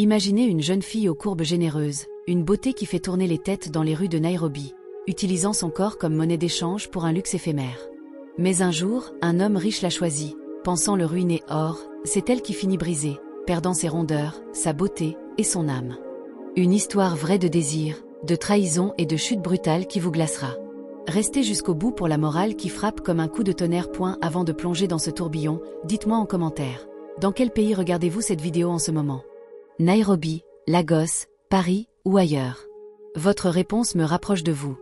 Imaginez une jeune fille aux courbes généreuses, une beauté qui fait tourner les têtes dans les rues de Nairobi, utilisant son corps comme monnaie d'échange pour un luxe éphémère. Mais un jour, un homme riche l'a choisie, pensant le ruiner. Or, c'est elle qui finit brisée, perdant ses rondeurs, sa beauté et son âme. Une histoire vraie de désir, de trahison et de chute brutale qui vous glacera. Restez jusqu'au bout pour la morale qui frappe comme un coup de tonnerre. Avant de plonger dans ce tourbillon, dites-moi en commentaire. Dans quel pays regardez-vous cette vidéo en ce moment? Nairobi, Lagos, Paris ou ailleurs? Votre réponse me rapproche de vous.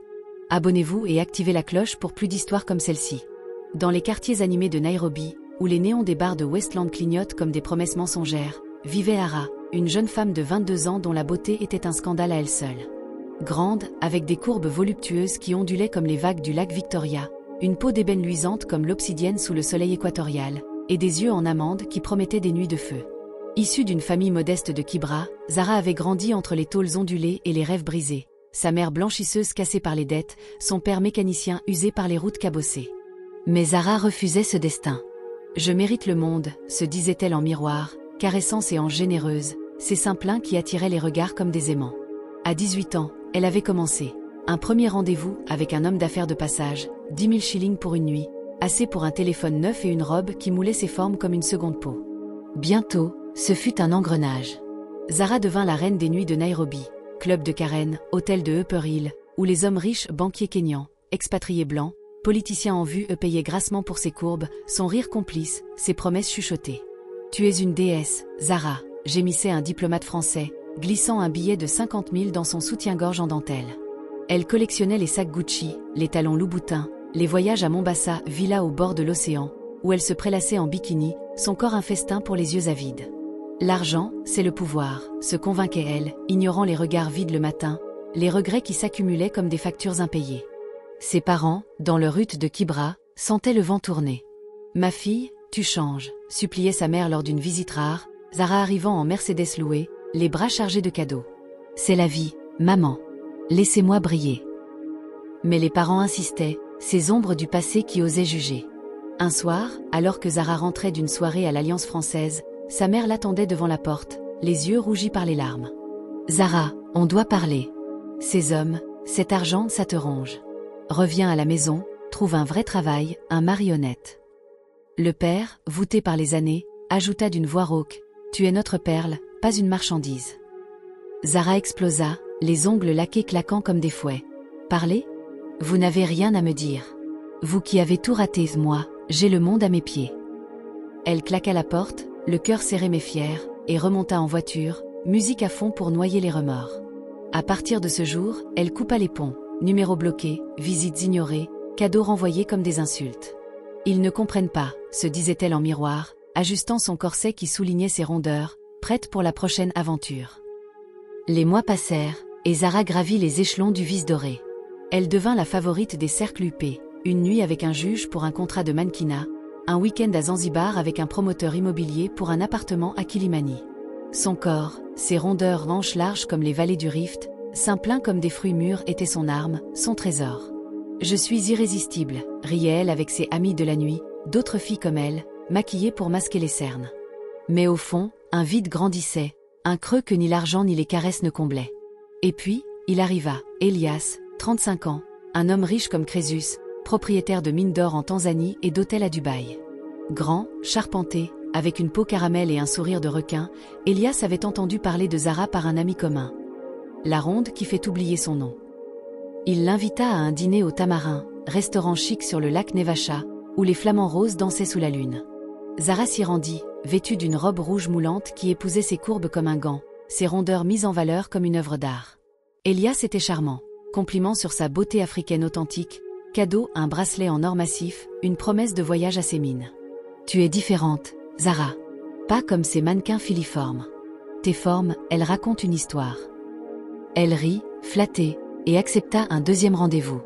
Abonnez-vous et activez la cloche pour plus d'histoires comme celle-ci. Dans les quartiers animés de Nairobi, où les néons des bars de Westland clignotent comme des promesses mensongères, vivait Hara, une jeune femme de 22 ans dont la beauté était un scandale à elle seule. Grande, avec des courbes voluptueuses qui ondulaient comme les vagues du lac Victoria, une peau d'ébène luisante comme l'obsidienne sous le soleil équatorial, et des yeux en amande qui promettaient des nuits de feu. Issue d'une famille modeste de Kibra, Zara avait grandi entre les tôles ondulées et les rêves brisés, sa mère blanchisseuse cassée par les dettes, son père mécanicien usé par les routes cabossées. Mais Zara refusait ce destin. « Je mérite le monde », se disait-elle en miroir, caressant ses hanches généreuses, ses seins pleins qui attiraient les regards comme des aimants. À 18 ans, elle avait commencé. Un premier rendez-vous avec un homme d'affaires de passage, 10 000 shillings pour une nuit, assez pour un téléphone neuf et une robe qui moulait ses formes comme une seconde peau. Bientôt, ce fut un engrenage. Zara devint la reine des nuits de Nairobi, club de Karen, hôtel de Upper Hill, où les hommes riches, banquiers kényans, expatriés blancs, politiciens en vue payaient grassement pour ses courbes, son rire complice, ses promesses chuchotées. « Tu es une déesse, Zara », gémissait un diplomate français, glissant un billet de 50 000 dans son soutien-gorge en dentelle. Elle collectionnait les sacs Gucci, les talons Louboutin, les voyages à Mombasa, villa au bord de l'océan, où elle se prélassait en bikini, son corps un festin pour les yeux avides. L'argent, c'est le pouvoir, se convainquait-elle, ignorant les regards vides le matin, les regrets qui s'accumulaient comme des factures impayées. Ses parents, dans leur hutte de Kibra, sentaient le vent tourner. « Ma fille, tu changes », suppliait sa mère lors d'une visite rare, Zara arrivant en Mercedes louée, les bras chargés de cadeaux. « C'est la vie, maman. Laissez-moi briller. » Mais les parents insistaient, ces ombres du passé qui osaient juger. Un soir, alors que Zara rentrait d'une soirée à l'Alliance française, sa mère l'attendait devant la porte, les yeux rougis par les larmes. « Zara, on doit parler. Ces hommes, cet argent, ça te ronge. Reviens à la maison, trouve un vrai travail, un mari honnête. » Le père, voûté par les années, ajouta d'une voix rauque, « Tu es notre perle, pas une marchandise. » Zara explosa, les ongles laqués claquant comme des fouets. « Parlez ? Vous n'avez rien à me dire. Vous qui avez tout raté, moi, j'ai le monde à mes pieds. » Elle claqua la porte, le cœur serré mais fier, et remonta en voiture, musique à fond pour noyer les remords. À partir de ce jour, elle coupa les ponts, numéros bloqués, visites ignorées, cadeaux renvoyés comme des insultes. « Ils ne comprennent pas », se disait-elle en miroir, ajustant son corset qui soulignait ses rondeurs, prête pour la prochaine aventure. Les mois passèrent, et Zara gravit les échelons du vice doré. Elle devint la favorite des cercles huppés, une nuit avec un juge pour un contrat de mannequinat, un week-end à Zanzibar avec un promoteur immobilier pour un appartement à Kilimani. Son corps, ses rondeurs hanches larges comme les vallées du Rift, seins pleins comme des fruits mûrs étaient son arme, son trésor. « Je suis irrésistible », riait-elle avec ses amies de la nuit, d'autres filles comme elle, maquillées pour masquer les cernes. Mais au fond, un vide grandissait, un creux que ni l'argent ni les caresses ne comblaient. Et puis, il arriva, Elias, 35 ans, un homme riche comme Crésus, propriétaire de mines d'or en Tanzanie et d'hôtels à Dubaï. Grand, charpenté, avec une peau caramel et un sourire de requin, Elias avait entendu parler de Zara par un ami commun. La ronde qui fait oublier son nom. Il l'invita à un dîner au Tamarin, restaurant chic sur le lac Nevacha, où les flamants roses dansaient sous la lune. Zara s'y rendit, vêtue d'une robe rouge moulante qui épousait ses courbes comme un gant, ses rondeurs mises en valeur comme une œuvre d'art. Elias était charmant, compliment sur sa beauté africaine authentique, cadeau, un bracelet en or massif, une promesse de voyage à ses mines. « Tu es différente, Zara. Pas comme ces mannequins filiformes. Tes formes, elles racontent une histoire. » Elle rit, flattée, et accepta un deuxième rendez-vous.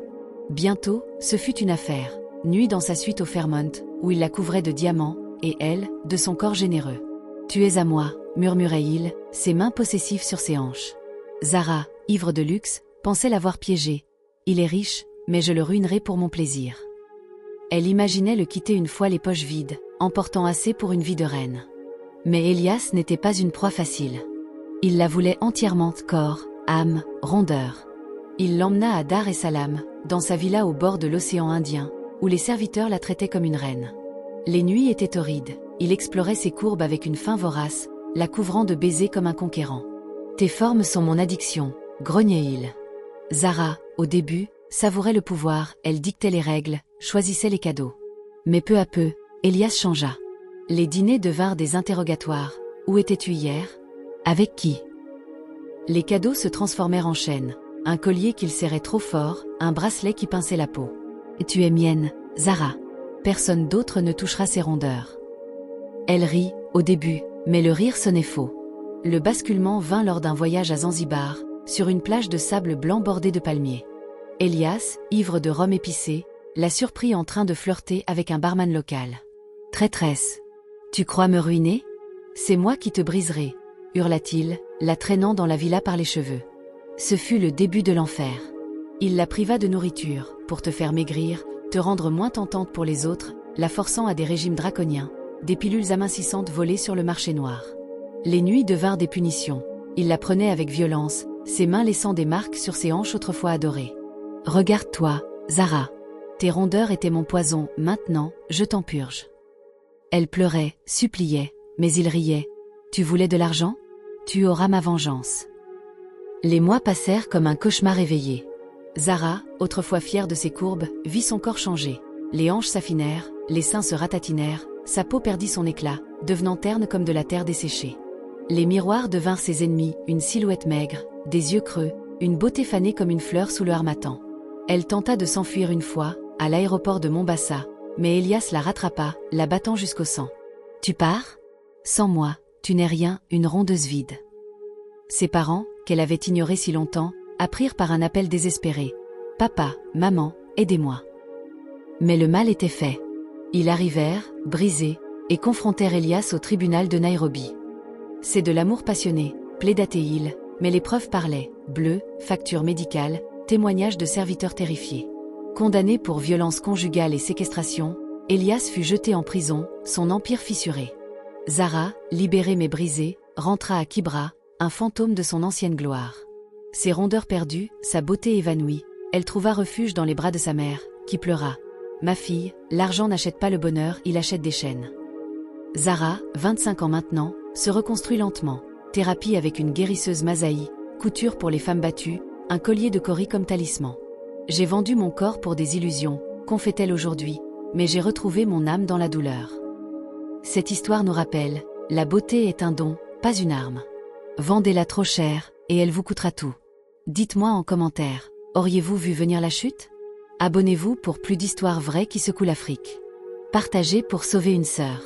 Bientôt, ce fut une affaire, nuit dans sa suite au Fairmont, où il la couvrait de diamants, et elle, de son corps généreux. « Tu es à moi », murmurait-il, ses mains possessives sur ses hanches. Zara, ivre de luxe, pensait l'avoir piégé. « Il est riche, mais je le ruinerai pour mon plaisir. » Elle imaginait le quitter une fois les poches vides, emportant assez pour une vie de reine. Mais Elias n'était pas une proie facile. Il la voulait entièrement, corps, âme, rondeur. Il l'emmena à Dar es Salaam, dans sa villa au bord de l'océan Indien, où les serviteurs la traitaient comme une reine. Les nuits étaient torrides, il explorait ses courbes avec une faim vorace, la couvrant de baisers comme un conquérant. « Tes formes sont mon addiction », grognait-il. Zara, au début, savourait le pouvoir, elle dictait les règles, choisissait les cadeaux. Mais peu à peu, Elias changea. Les dîners devinrent des interrogatoires. « Où étais-tu hier ? Avec qui ?» Les cadeaux se transformèrent en chaînes. Un collier qu'il serrait trop fort, un bracelet qui pinçait la peau. « Tu es mienne, Zara. Personne d'autre ne touchera ces rondeurs. » Elle rit, au début, mais le rire sonnait faux. Le basculement vint lors d'un voyage à Zanzibar, sur une plage de sable blanc bordée de palmiers. Elias, ivre de rhum épicé, la surprit en train de flirter avec un barman local. « Traîtresse. Tu crois me ruiner ? C'est moi qui te briserai, » hurla-t-il, la traînant dans la villa par les cheveux. Ce fut le début de l'enfer. Il la priva de nourriture, pour te faire maigrir, te rendre moins tentante pour les autres, la forçant à des régimes draconiens, des pilules amincissantes volées sur le marché noir. Les nuits devinrent des punitions. Il la prenait avec violence, ses mains laissant des marques sur ses hanches autrefois adorées. « Regarde-toi, Zara. Tes rondeurs étaient mon poison, maintenant, je t'en purge. » Elle pleurait, suppliait, mais il riait. « Tu voulais de l'argent ? Tu auras ma vengeance. » Les mois passèrent comme un cauchemar éveillé. Zara, autrefois fière de ses courbes, vit son corps changer. Les hanches s'affinèrent, les seins se ratatinèrent, sa peau perdit son éclat, devenant terne comme de la terre desséchée. Les miroirs devinrent ses ennemis, une silhouette maigre, des yeux creux, une beauté fanée comme une fleur sous le harmattan. Elle tenta de s'enfuir une fois, à l'aéroport de Mombasa, mais Elias la rattrapa, la battant jusqu'au sang. « Tu pars ? Sans moi, tu n'es rien, une rondeuse vide. » Ses parents, qu'elle avait ignorés si longtemps, apprirent par un appel désespéré. « Papa, maman, aidez-moi. » Mais le mal était fait. Ils arrivèrent, brisés, et confrontèrent Elias au tribunal de Nairobi. « C'est de l'amour passionné, plaidatait-il, mais les preuves parlaient, bleu, facture médicale, témoignage de serviteurs terrifiés. » Condamné pour violence conjugale et séquestration, Elias fut jeté en prison, son empire fissuré. Zara, libérée mais brisée, rentra à Kibra, un fantôme de son ancienne gloire. Ses rondeurs perdues, sa beauté évanouie, elle trouva refuge dans les bras de sa mère, qui pleura. « Ma fille, l'argent n'achète pas le bonheur, il achète des chaînes. » Zara, 25 ans maintenant, se reconstruit lentement. Thérapie avec une guérisseuse Masaï, couture pour les femmes battues, un collier de cori comme talisman. « J'ai vendu mon corps pour des illusions, confie-t-elle aujourd'hui, mais j'ai retrouvé mon âme dans la douleur. » Cette histoire nous rappelle, la beauté est un don, pas une arme. Vendez-la trop cher, et elle vous coûtera tout. Dites-moi en commentaire, auriez-vous vu venir la chute ? Abonnez-vous pour plus d'histoires vraies qui secouent l'Afrique. Partagez pour sauver une sœur.